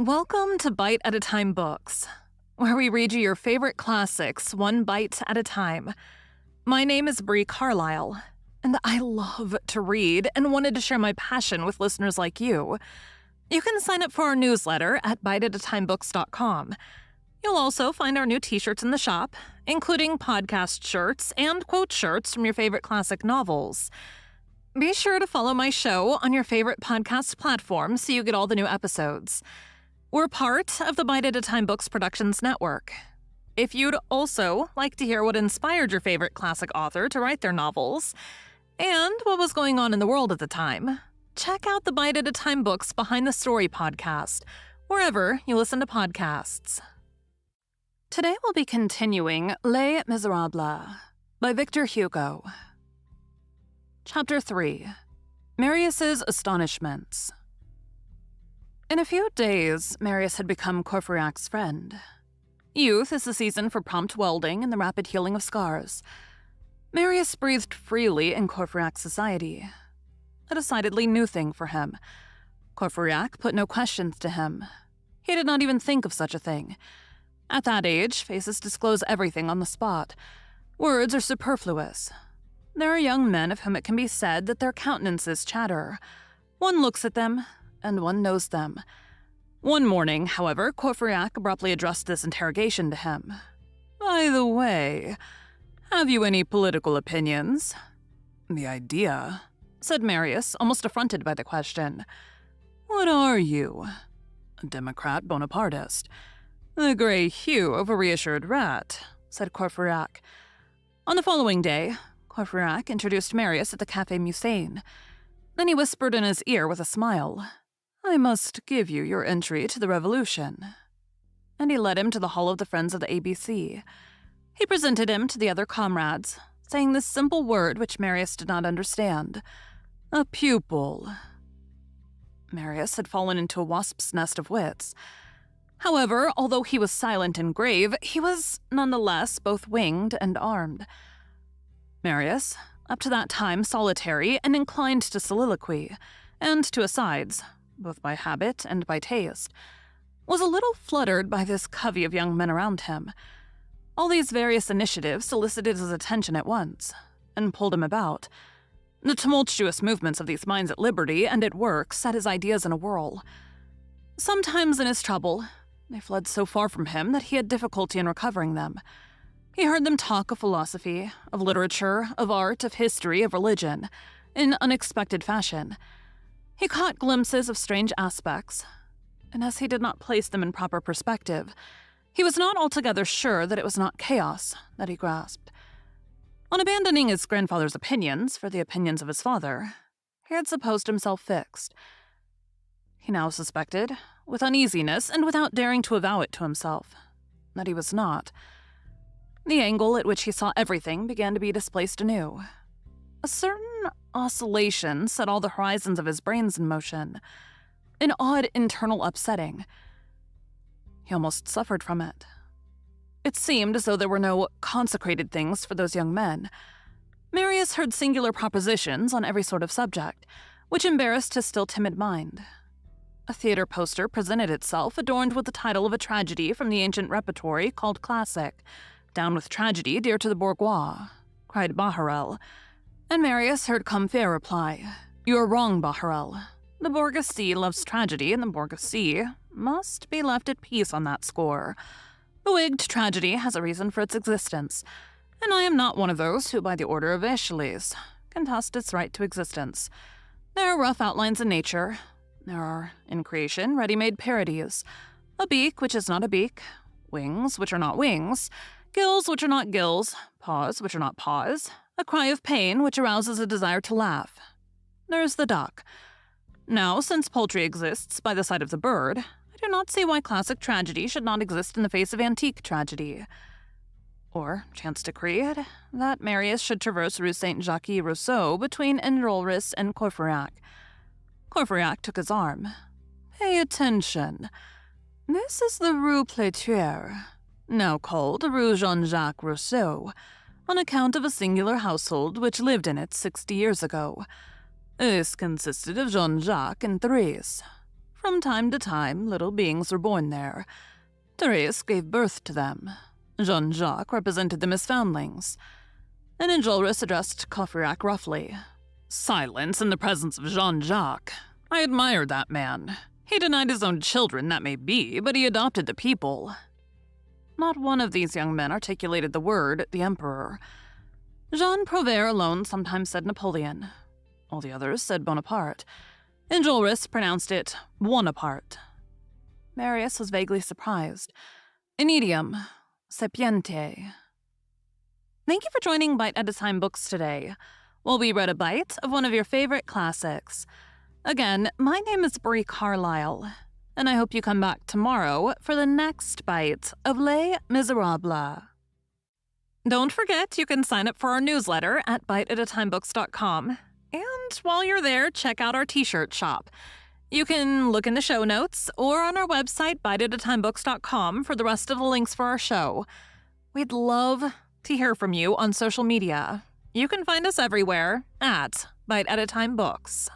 Welcome to Bite at a Time Books, where we read you your favorite classics one bite at a time. My name is Bree Carlile, and I love to read and wanted to share my passion with listeners like you. You can sign up for our newsletter at biteatatimebooks.com. You'll also find our new t-shirts in the shop, including podcast shirts and quote shirts from your favorite classic novels. Be sure to follow my show on your favorite podcast platform so you get all the new episodes. We're part of the Bite at a Time Books Productions Network. If you'd also like to hear what inspired your favorite classic author to write their novels, and what was going on in the world at the time, check out the Bite at a Time Books Behind the Story podcast, wherever you listen to podcasts. Today we'll be continuing Les Miserables by Victor Hugo. Chapter 3. Marius's Astonishments. In a few days, Marius had become Courfeyrac's friend. Youth is the season for prompt welding and the rapid healing of scars. Marius breathed freely in Courfeyrac's society, a decidedly new thing for him. Courfeyrac put no questions to him. He did not even think of such a thing. At that age, faces disclose everything on the spot. Words are superfluous. There are young men of whom it can be said that their countenances chatter. One looks at them, and one knows them. One morning, however, Courfeyrac abruptly addressed this interrogation to him. "By the way, have you any political opinions?" "The idea," said Marius, almost affronted by the question. "What are you?" "A Democrat Bonapartist." "The gray hue of a reassured rat," said Courfeyrac. On the following day, Courfeyrac introduced Marius at the Café Musain. Then he whispered in his ear with a smile, "I must give you your entry to the Revolution." And he led him to the hall of the Friends of the ABC. He presented him to the other comrades, saying this simple word which Marius did not understand: "A pupil." Marius had fallen into a wasp's nest of wits. However, although he was silent and grave, he was nonetheless both winged and armed. Marius, up to that time solitary and inclined to soliloquy, and to asides, both by habit and by taste, was a little fluttered by this covey of young men around him. All these various initiatives solicited his attention at once, and pulled him about. The tumultuous movements of these minds at liberty and at work set his ideas in a whirl. Sometimes in his trouble, they fled so far from him that he had difficulty in recovering them. He heard them talk of philosophy, of literature, of art, of history, of religion, in unexpected fashion. He caught glimpses of strange aspects, and as he did not place them in proper perspective, he was not altogether sure that it was not chaos that he grasped. On abandoning his grandfather's opinions for the opinions of his father, he had supposed himself fixed. He now suspected, with uneasiness and without daring to avow it to himself, that he was not. The angle at which he saw everything began to be displaced anew. A certain oscillation set all the horizons of his brains in motion, an odd internal upsetting. He almost suffered from it. It seemed as though there were no consecrated things for those young men. Marius heard singular propositions on every sort of subject, which embarrassed his still timid mind. A theater poster presented itself adorned with the title of a tragedy from the ancient repertory called classic. "Down with tragedy dear to the bourgeois," cried Bahorel. And Marius heard Combeferre reply, "You are wrong, Bahorel. The bourgeoisie loves tragedy, and the bourgeoisie must be left at peace on that score. Bewigged tragedy has a reason for its existence, and I am not one of those who, by the order of Aeschylus, contest its right to existence. There are rough outlines in nature. There are, in creation, ready-made parodies. A beak which is not a beak, wings which are not wings, gills which are not gills, paws which are not paws, a cry of pain which arouses a desire to laugh. There's the duck. Now, since poultry exists by the side of the bird, I do not see why classic tragedy should not exist in the face of antique tragedy." Or, chance decreed, that Marius should traverse Rue Saint-Jacques-Rousseau between Enjolras and Courfeyrac. Courfeyrac took his arm. "Pay attention. This is the Rue Plétière, now called Rue Jean-Jacques Rousseau, on account of a singular household which lived in it 60 years ago. This consisted of Jean-Jacques and Therese. From time to time, little beings were born there. Therese gave birth to them. Jean-Jacques represented them as foundlings. And Enjolras addressed Courfeyrac roughly. "Silence in the presence of Jean-Jacques. I admired that man. He denied his own children, that may be, but he adopted the people." Not one of these young men articulated the word, the Emperor. Jean Prouvaire alone sometimes said Napoleon. All the others said Bonaparte. Enjolras pronounced it Buonaparte. Marius was vaguely surprised. An idiom, sapiente. Thank you for joining Bite at a Time Books today, while we read a bite of one of your favorite classics. Again, my name is Bree Carlile, and I hope you come back tomorrow for the next bite of Les Miserables. Don't forget, you can sign up for our newsletter at biteatatimebooks.com. And while you're there, check out our t-shirt shop. You can look in the show notes or on our website, biteatatimebooks.com, for the rest of the links for our show. We'd love to hear from you on social media. You can find us everywhere at Bite at a Time Books.